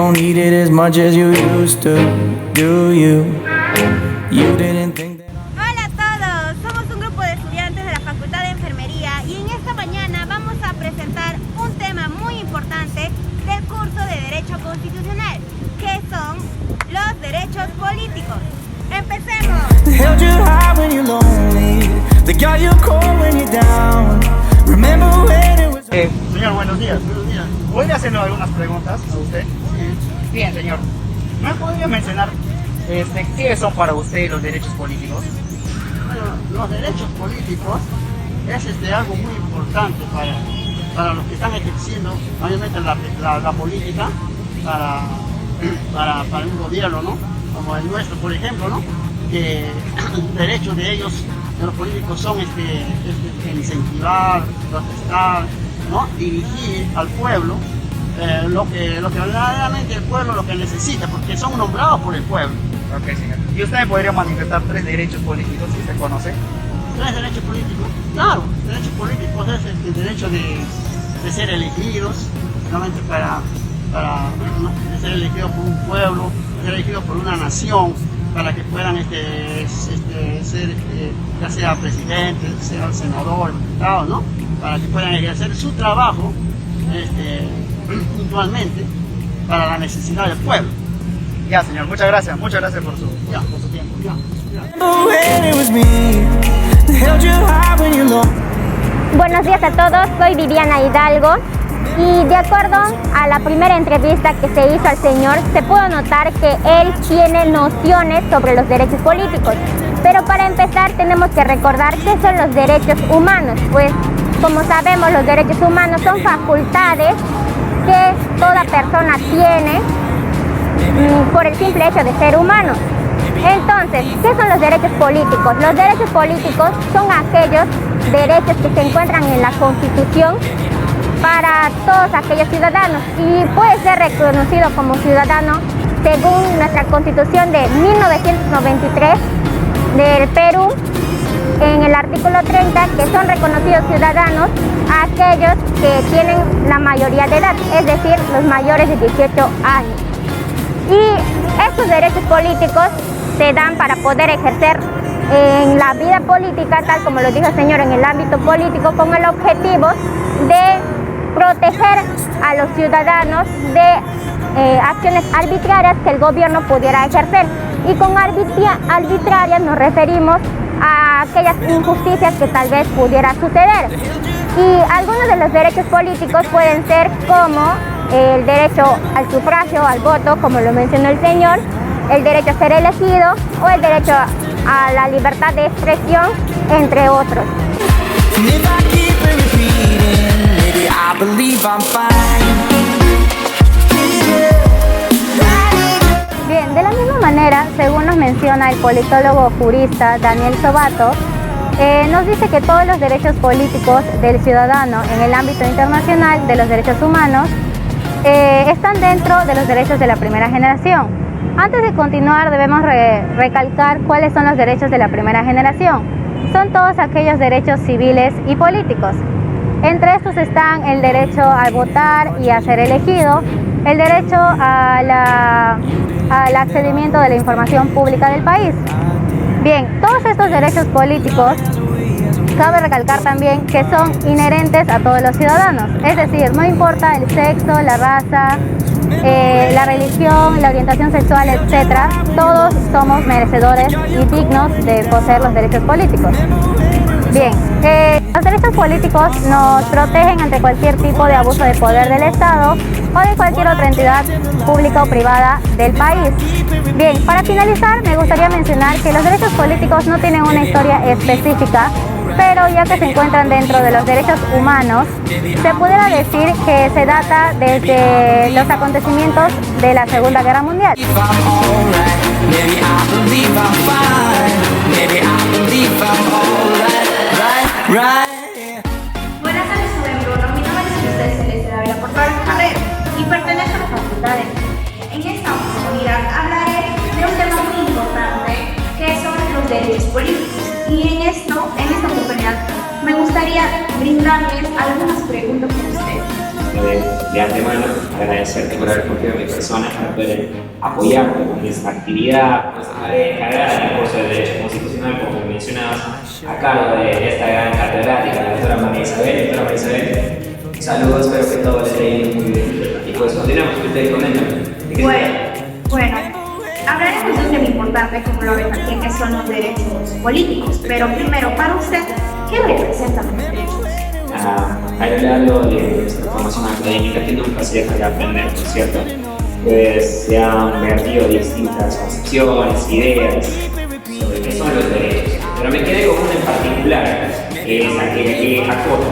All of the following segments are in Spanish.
don't eat it as much as you used to, do you? You didn't think that... Hola a todos, somos un grupo de estudiantes de la Facultad de Enfermería y en esta mañana vamos a presentar un tema muy importante del curso de Derecho Constitucional, que son los derechos políticos. ¡Empecemos! They held you high when you're lonely, they got you cold when you're down. Remember when it was... Señor, buenos días. ¿Podría hacerle algunas preguntas a usted? Sí. Bien, señor. ¿Me podría mencionar qué son para usted los derechos políticos? Bueno, los derechos políticos es algo muy importante para los que están ejerciendo, obviamente, la política para un gobierno, ¿no? Como el nuestro, por ejemplo, ¿no? Que el derecho de ellos, de los políticos, son incentivar, protestar, ¿no? Dirigir al pueblo lo que verdaderamente el pueblo lo que necesita, porque son nombrados por el pueblo. Ok, señor. ¿Y usted me podría manifestar 3 derechos políticos que usted conoce? 3 derechos políticos, claro, derechos políticos es el derecho de ser elegidos, solamente para de ser elegidos por un pueblo, ser elegidos por una nación, para que puedan ser ya sea presidente, sea senador, diputado, ¿no? Para que puedan ejercer su trabajo puntualmente para la necesidad del pueblo. Ya, señor, muchas gracias por su tiempo. Remember when it was me, they held you high when you're lonely. Buenos días a todos, soy Viviana Hidalgo y de acuerdo a la primera entrevista que se hizo al señor, se pudo notar que él tiene nociones sobre los derechos políticos. Pero para empezar tenemos que recordar qué son los derechos humanos, pues como sabemos los derechos humanos son facultades que toda persona tiene por el simple hecho de ser humano. Entonces, ¿qué son los derechos políticos? Los derechos políticos son aquellos derechos que se encuentran en la Constitución para todos aquellos ciudadanos y puede ser reconocido como ciudadano según nuestra Constitución de 1993 del Perú, en el artículo 30, que son reconocidos ciudadanos aquellos que tienen la mayoría de edad, es decir, los mayores de 18 años. Y estos derechos políticos se dan para poder ejercer en la vida política, tal como lo dijo el señor, en el ámbito político, con el objetivo de proteger a los ciudadanos de acciones arbitrarias que el gobierno pudiera ejercer. Y con arbitrarias nos referimos a aquellas injusticias que tal vez pudiera suceder. Y algunos de los derechos políticos pueden ser como el derecho al sufragio, al voto, como lo mencionó el señor, el derecho a ser elegido o el derecho a la libertad de expresión, entre otros. And if I keep it repeating, maybe I believe I'm fine. Bien, de la misma manera, según nos menciona el politólogo jurista Daniel Sobato, nos dice que todos los derechos políticos del ciudadano en el ámbito internacional de los derechos humanos están dentro de los derechos de la primera generación. Antes de continuar debemos recalcar cuáles son los derechos de la primera generación. Son todos aquellos derechos civiles y políticos. Entre estos están el derecho a votar y a ser elegido, el derecho al accedimiento de la información pública del país. Bien, todos estos derechos políticos cabe recalcar también que son inherentes a todos los ciudadanos, es decir, no importa el sexo, la raza, la religión, la orientación sexual, etc., todos somos merecedores y dignos de poseer los derechos políticos. Bien, los derechos políticos nos protegen ante cualquier tipo de abuso de poder del Estado o de cualquier otra entidad pública o privada del país. Bien, para finalizar me gustaría mencionar que los derechos políticos no tienen una historia específica, pero ya que se encuentran dentro de los derechos humanos, se pudiera decir que se data desde los acontecimientos de la Segunda Guerra Mundial. Buenas tardes, joven Bruno. Mi nombre es José Celeste Dávila Portal Carrera y pertenezco a la Facultad de Enfermería. En esta oportunidad hablaré de un tema muy importante que son los derechos políticos. Y en esta oportunidad me gustaría brindarles algunas preguntas a ustedes. de antemano agradecerte por haber confiado en mi persona para poder apoyarte con esta actividad, pues, cargada en el curso de Derecho Constitucional, como mencionabas, a cargo de esta gran catedrática, la doctora María Isabel. Doctora María Isabel, saludos, espero que todo les esté yendo muy bien. Y pues continuamos, que ustedes comentan. Bueno, hablaremos de un tema importante, como lo ven aquí, que son los derechos políticos. Pero primero, para usted, ¿qué representan los derechos? A lo largo de nuestra formación académica, que nunca se deja de aprender, ¿no es cierto? Pues se han vertido distintas concepciones, ideas sobre qué son los derechos. Pero me quedé con una en particular, que es aquella que acota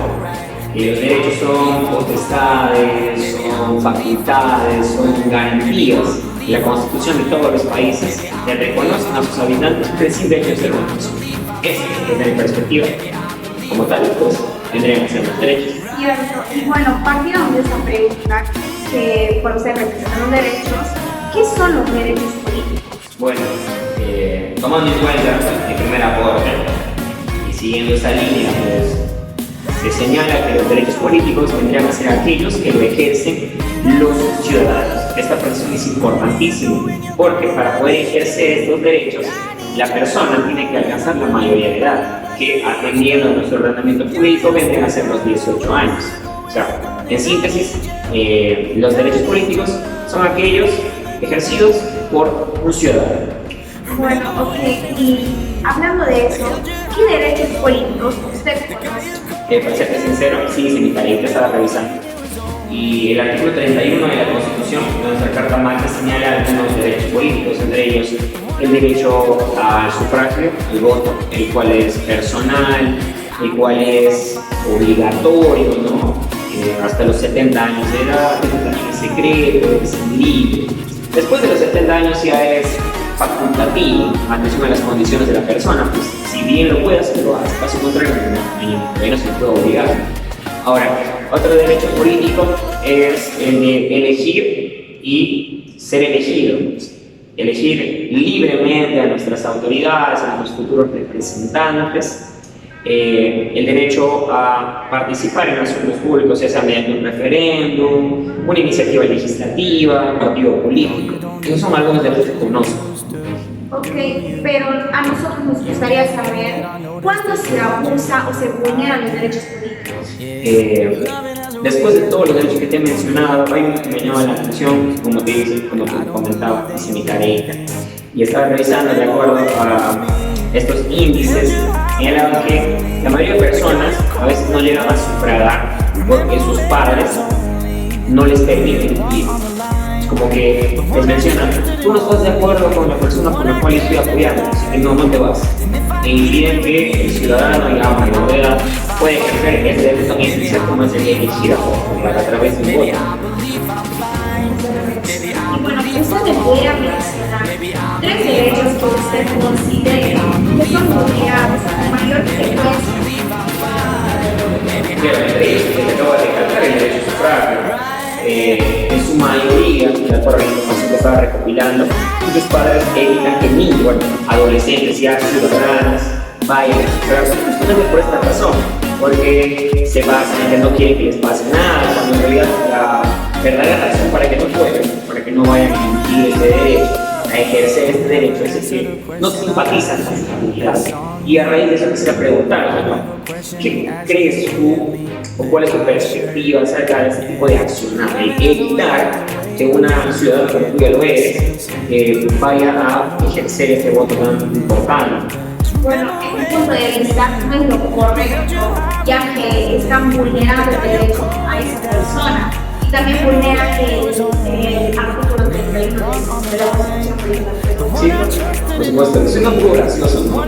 que los derechos son potestades, son facultades, son garantías. La Constitución de todos los países le reconocen a sus habitantes sin derecho de ser humanos. Desde mi perspectiva, como tal, pues tendrían que ser los derechos. Cierto. Y bueno, partiendo de esta pregunta, que por usted representan los derechos, ¿qué son los derechos políticos? Bueno, tomando en cuenta mi primer aporte y siguiendo esa línea, pues se señala que los derechos políticos vendrían a ser aquellos que lo ejercen los ciudadanos. Esta presión es importantísima porque para poder ejercer estos derechos, la persona tiene que alcanzar la mayoría de edad, que atendiendo a nuestro ordenamiento jurídico vendrían a ser los 18 años. O sea, en síntesis, los derechos políticos son aquellos ejercidos por un ciudadano. Bueno, ok, y hablando de eso, ¿qué derechos políticos usted conoce? Para serte sincero, sí hice mi tarea que estaba revisando. Y el artículo 31 de la Constitución, de nuestra Carta Magna, señala algunos derechos políticos, entre ellos el derecho al sufragio, al voto, el cual es personal, el cual es obligatorio, ¿no? Hasta los 70 años de edad, también es secreto, es libre. Después de los 70 años ya es facultativo, atención a las condiciones de la persona, pues si bien lo puede hacer, lo hace, caso contrario, no se puede obligar. Ahora, otro derecho político es el de elegir y ser elegido. Elegir libremente a nuestras autoridades, a nuestros futuros representantes. El derecho a participar en asuntos públicos, ya sea mediante un referéndum, una iniciativa legislativa, un partido político. Esos son algunos derechos que conozco. Ok, pero a nosotros nos gustaría saber cuándo se abusa o se vulneran los derechos políticos. Después de todos los derechos que te he mencionado, hay uno que me llama la atención, como te dice, como te comentaba, hice mi tarea y estaba revisando de acuerdo a estos índices, señalaban que la mayoría de personas a veces no llegan a sufragar porque sus padres no les permiten cumplir. Como que les mencionan, tú no estás de acuerdo con la persona por la cual estoy apoyando, así que no te vas. E impiden que el ciudadano, ya mayor de edad, pueda ejercer ese derecho tan esencial como es el de elegir a través de un voto. Y bueno, usted me pudiera mencionar 3 derechos que usted considera que son vulnerados a mayor frecuencia. Pero entre ellos, que te acabo de recalcar, el derecho a sufragio. En su mayoría, de acuerdo a la información que estaba recopilando, muchos padres evitan que niños, adolescentes y ciudadanos vayan a sufragar justamente por esta razón, porque se basan en que no quieren que les pase nada, cuando en realidad la verdadera razón para que no puedan, para que no vayan a impugnar este derecho, a ejercer este derecho, es que no simpatizan con esta comunidad. Y a raíz de eso quisiera preguntar, ¿no? ¿Qué crees tú o cuál es tu perspectiva acerca de este tipo de accionar? Evitar que una ciudadana, como tú ya lo eres, vaya a ejercer este voto tan importante. Bueno, en mi punto de vista no es lo correcto, ya que están vulnerando el derecho a esa persona y también vulnera el artículo 31 de la Constitución Política. Sí, por supuesto, es una poco gracioso, ¿no?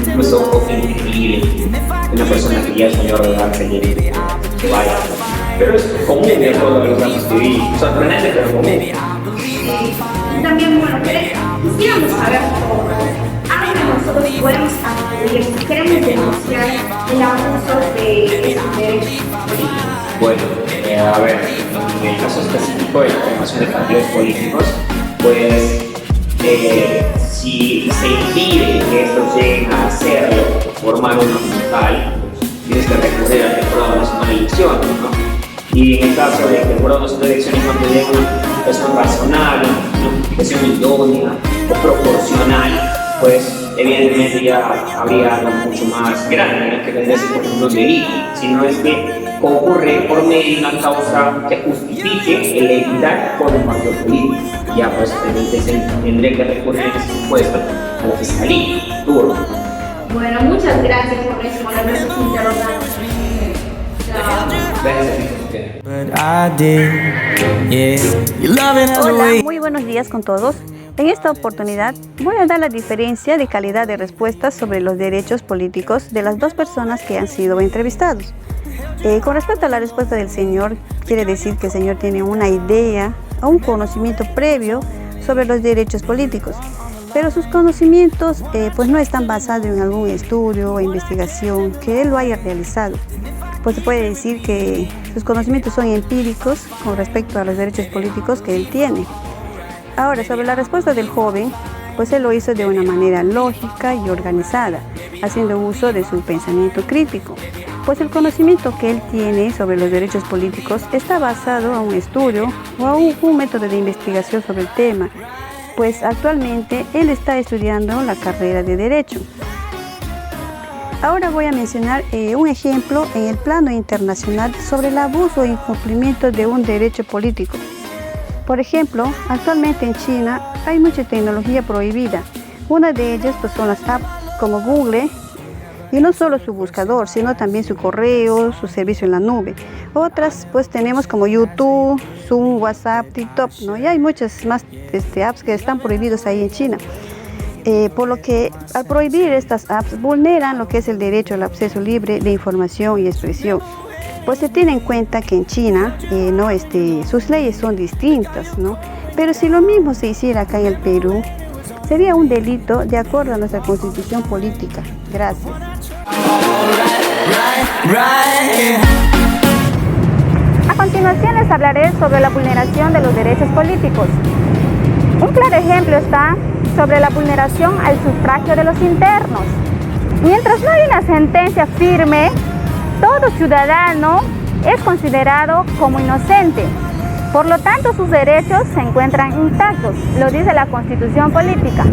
Incluso un poco increíble que una persona que ya es mayor de edad que vaya. Pero es común de acuerdo a los datos que vi, sorprendente pero común. Y también, bueno, quisiéramos saber algo que nosotros podemos acudir si queremos denunciar el abuso de esos derechos políticos. Bueno, a ver, en el caso específico de la formación de partidos políticos, pues si se impide que estos lleguen a hacerlo, formar uno como tal, pues, tienes que recurrir al Jurado Nacional de Elecciones, ¿no? Y en el caso de que el jurado de sus elecciones no te dé una justificación razonable, una justificación idónea o proporcional, pues evidentemente ya habría algo mucho más grande, ¿no? Que tendría por ejemplo delito, sino es que concurre por medio de una causa que justifique el evitar por un partido político. Ya pues tendré que recurrir en ese supuesto a la fiscalía, turno. Bueno, muchas gracias por responder sus interrogantes. But I did, yeah. You love it the Hola, way. muy buenos días con todos. En esta oportunidad voy a dar la diferencia de calidad de respuestas sobre los derechos políticos de las dos personas que han sido entrevistados. Con respecto a la respuesta del señor, quiere decir que el señor tiene una idea o un conocimiento previo sobre los derechos políticos, pero sus conocimientos pues no están basados en algún estudio o investigación que él lo haya realizado. Pues se puede decir que sus conocimientos son empíricos con respecto a los derechos políticos que él tiene. Ahora, sobre la respuesta del joven, pues él lo hizo de una manera lógica y organizada, haciendo uso de su pensamiento crítico. Pues el conocimiento que él tiene sobre los derechos políticos está basado en un estudio o a un método de investigación sobre el tema, pues actualmente él está estudiando la carrera de Derecho. Ahora voy a mencionar un ejemplo en el plano internacional sobre el abuso e incumplimiento de un derecho político. Por ejemplo, actualmente en China hay mucha tecnología prohibida. Una de ellas pues, son las apps como Google, y no solo su buscador, sino también su correo, su servicio en la nube. Otras pues tenemos como YouTube, Zoom, WhatsApp, TikTok, ¿no? Y hay muchas más apps que están prohibidos ahí en China. Por lo que al prohibir estas apps vulneran lo que es el derecho al acceso libre de información y expresión. Pues se tiene en cuenta que en China sus leyes son distintas, ¿no? Pero si lo mismo se hiciera acá en el Perú, sería un delito de acuerdo a nuestra constitución política. Gracias. A continuación les hablaré sobre la vulneración de los derechos políticos. Un claro ejemplo está sobre la vulneración al sufragio de los internos. Mientras no hay una sentencia firme, todo ciudadano es considerado como inocente. Por lo tanto, sus derechos se encuentran intactos, lo dice la Constitución política.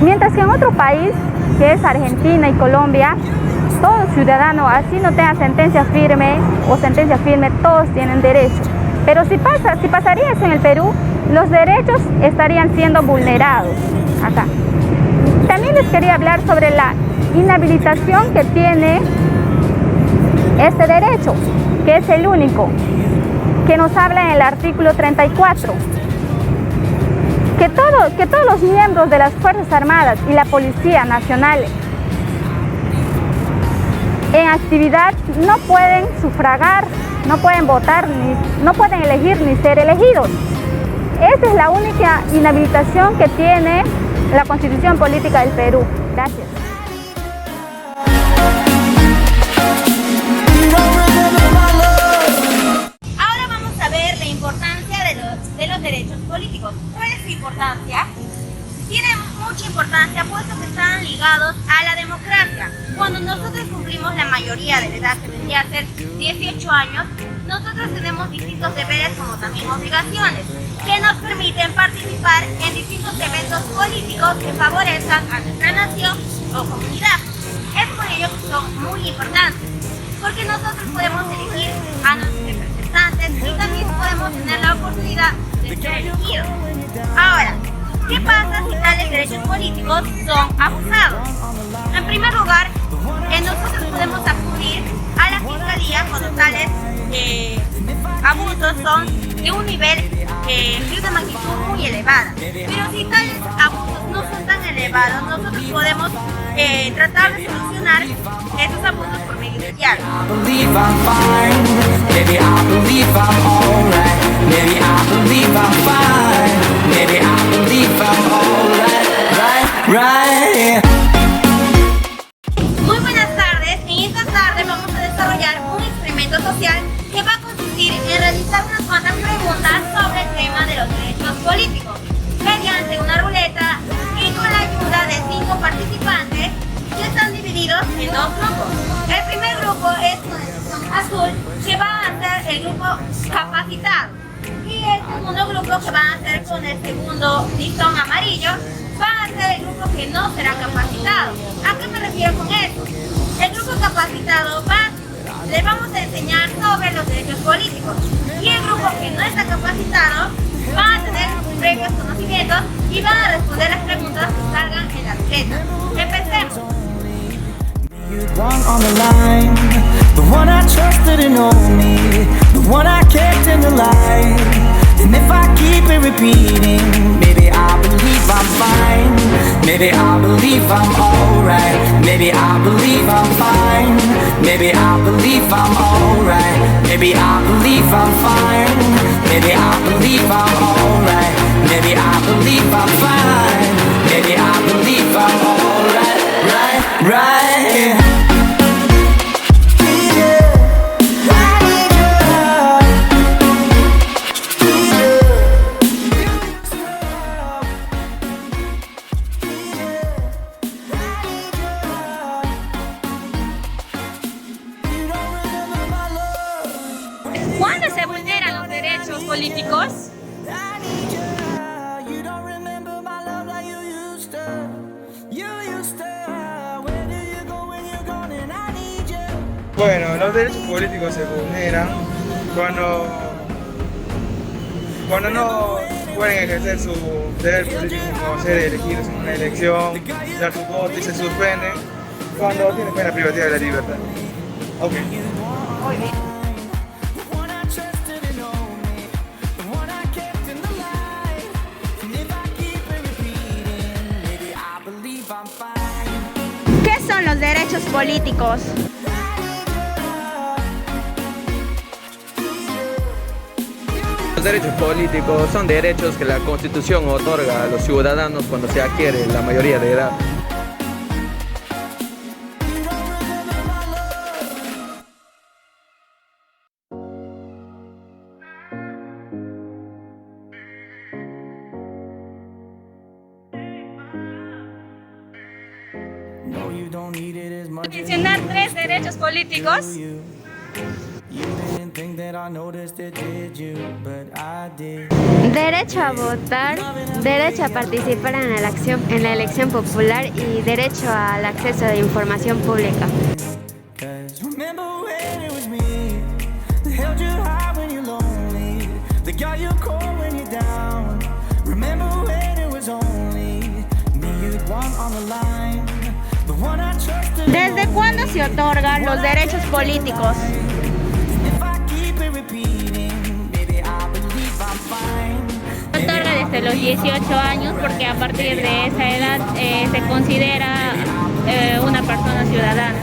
Mientras que en otro país, que es Argentina y Colombia, todo ciudadano, así no tenga sentencia firme o sentencia firme, todos tienen derecho. Pero si pasaría eso en el Perú, los derechos estarían siendo vulnerados acá. También les quería hablar sobre la inhabilitación que tiene este derecho, que es el único, que nos habla en el artículo 34, que todos los miembros de las Fuerzas Armadas y la Policía Nacional en actividad no pueden sufragar, no pueden votar, no pueden elegir ni ser elegidos. Esa es la única inhabilitación que tiene la Constitución Política del Perú. Gracias. Ahora vamos a ver la importancia de los derechos políticos. ¿Cuál es su importancia? Tienen mucha importancia puesto que están ligados a la democracia. Cuando nosotros cumplimos la mayoría de la edad, que vendría a ser 18 años, nosotros tenemos distintos deberes como también obligaciones que nos permiten participar en distintos eventos políticos que favorezcan a nuestra nación o comunidad. Es por ello que son muy importantes, porque nosotros podemos elegir a nuestros representantes y también podemos tener la oportunidad de ser elegidos. Ahora, ¿qué pasa si tales derechos políticos son abusados? En primer lugar, nosotros podemos acudir a la fiscalía cuando tales abusos son de un nivel de una magnitud muy elevada. Pero si tales abusos no son tan elevados, nosotros podemos tratar de solucionar esos abusos por medio de diálogo. Muy buenas tardes. En esta tarde vamos a desarrollar un experimento social que va a consistir en realizar unas cuantas preguntas sobre el tema de los derechos políticos mediante una ruleta y con la ayuda de 5 participantes que están divididos en 2 grupos. El primer grupo es con excepción azul, que va a ser el grupo capacitado. Y el segundo grupo, que van a ser con el segundo listón amarillo, va a ser el grupo que no será capacitado. ¿A qué me refiero con esto? El grupo capacitado le vamos a enseñar sobre los derechos políticos. Y el grupo que no está capacitado va a tener previos conocimientos y van a responder las preguntas que salgan en la receta. Empecemos. One on the line, the one I trusted and owned me, the one I kept in the light. And if I keep it repeating, maybe I believe I'm fine. Maybe I believe I'm alright. Maybe I believe I'm fine. Maybe I believe I'm alright. Maybe I believe I'm fine. Maybe I believe I'm alright. Maybe I believe I'm fine. Maybe I believe I'm alright. Right. ¿Cuándo se vulneran los derechos políticos? Bueno, los derechos políticos se vulneran cuando no pueden ejercer su deber político como ser elegidos en una elección, dar su voto y se suspenden cuando tienen pena privativa de la libertad. Ok. Muy bien. ¿Qué son los derechos políticos? Los derechos políticos son derechos que la Constitución otorga a los ciudadanos cuando se adquiere la mayoría de edad. Mencionar 3 derechos políticos. Derecho a votar, derecho a participar en la elección popular y derecho al acceso a la información pública. ¿Desde cuándo se otorgan los derechos políticos? Se otorga desde los 18 años porque a partir de esa edad se considera una persona ciudadana.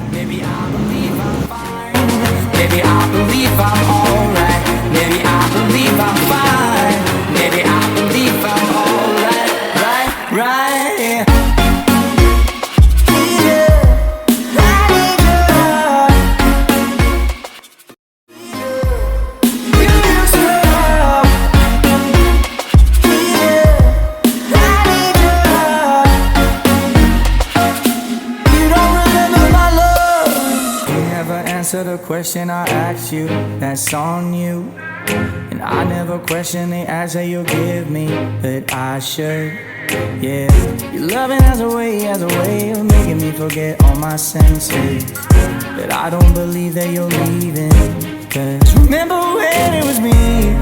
Answer the question I asked you, that's on you. And I never question the answer you give me, but I should. Yeah, your loving has a way of making me forget all my senses. But I don't believe that you're leaving. Cause remember when it was me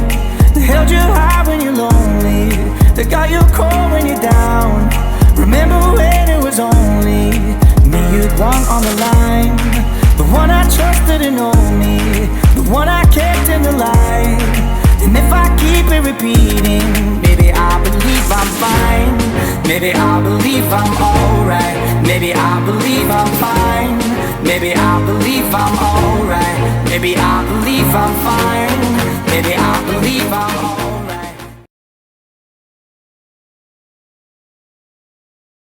that held you high when you're lonely, that got you cold when you're down. Remember when it was only me you'd want on the line, the one I trusted and owned me, the one I kept in the light. And if I keep it repeating, maybe I believe I'm fine. Maybe I believe I'm alright. Maybe I believe I'm fine. Maybe I believe I'm alright. Maybe I believe I'm fine. Maybe I believe I'm alright.